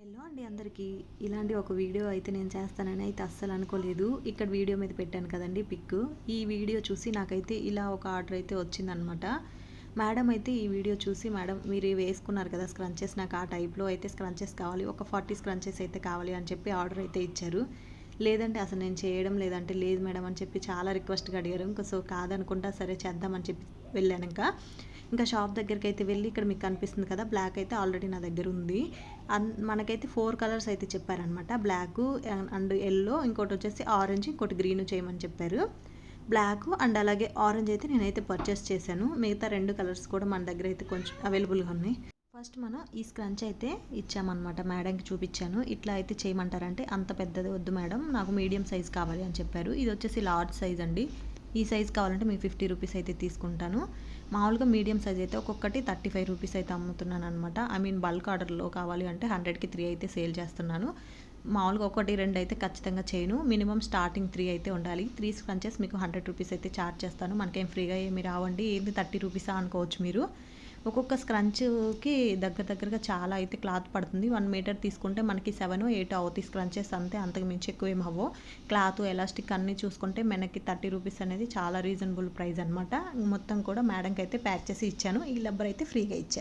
Hello అండి అందరికీ. ఇలాంటి ఒక వీడియో అయితే నేను చేస్తానని అయితే అస్సలు అనుకోలేదు. ఇక్కడ వీడియో మీద పెట్టాను కదండీ పిక్. ఈ వీడియో చూసి నాకైతే ఇలా ఒక ఆర్డర్ అయితే వచ్చిందనమాట. మేడం అయితే ఈ వీడియో చూసి, మేడం మీరు వేసుకున్నారు కదా స్క్రంచెస్, నాకు ఆ టైప్లో అయితే స్క్రంచెస్ కావాలి, ఒక 40 స్క్రంచెస్ అయితే కావాలి అని చెప్పి ఆర్డర్ అయితే ఇచ్చారు. లేదంటే అసలు నేను చేయడం లేదంటే, లేదు మేడం అని చెప్పి చాలా రిక్వెస్ట్గా అడిగారు. ఇంకా సో కాదనుకుంటా సరే చేద్దామని చెప్పి వెళ్ళాను. ఇంకా షాప్ దగ్గరికి అయితే వెళ్ళి, ఇక్కడ మీకు కనిపిస్తుంది కదా బ్లాక్ అయితే ఆల్రెడీ నా దగ్గర ఉంది. మనకైతే 4 కలర్స్ అయితే చెప్పారనమాట. బ్లాక్ అండ్ ఎల్లో, ఇంకోటి వచ్చేసి ఆరెంజ్, ఇంకోటి గ్రీన్ చేయమని చెప్పారు. బ్లాక్ అండ్ అలాగే ఆరెంజ్ అయితే నేనైతే పర్చేస్ చేశాను. మిగతా 2 కలర్స్ కూడా మన దగ్గర అయితే కొంచెం అవైలబుల్గా ఉన్నాయి. ఫస్ట్ మనం ఈ స్క్రంచ్ అయితే ఇచ్చామన్నమాట. మేడంకి చూపించాను. ఇట్లా అయితే చేయమంటారంటే, అంత పెద్దది వద్దు మేడం, నాకు మీడియం సైజ్ కావాలి అని చెప్పారు. ఇది వచ్చేసి లార్జ్ సైజ్ అండి. ఈ సైజ్ కావాలంటే మీకు 50 రూపీస్ అయితే తీసుకుంటాను. మామూలుగా మీడియం సైజ్ అయితే ఒక్కొక్కటి 35 రూపీస్ అయితే అమ్ముతున్నాను అనమాట. ఐ మీన్ బల్క్ ఆర్డర్లో కావాలి అంటే 100కి 3 అయితే సేల్ చేస్తున్నాను. మామూలుగా 1, 2 అయితే ఖచ్చితంగా చేయను. మినిమం స్టార్టింగ్ 3 అయితే ఉండాలి. 3 స్క్రంచెస్ మీకు 100 రూపీస్ అయితే ఛార్జ్ చేస్తాను. మనకేం ఫ్రీగా ఏమి రావండి. ఏంది 30 రూపీసా అనుకోవచ్చు మీరు. ఒక్కొక్క స్క్రంచ్కి దగ్గరగా చాలా అయితే క్లాత్ పడుతుంది. 1 మీటర్ తీసుకుంటే మనకి 7, 8 అవుతాయి స్క్రంచెస్ అంతే, అంతకు మించి ఎక్కువ ఏమి అవ్వవు. క్లాత్, ఎలాస్టిక్ అన్నీ చూసుకుంటే మనకి 30 రూపీస్ అనేది చాలా రీజనబుల్ ప్రైస్ అనమాట. మొత్తం కూడా మేడంకి అయితే ప్యాక్ చేసి ఇచ్చాను. ఈ రబ్బర్ అయితే ఫ్రీగా ఇచ్చాను.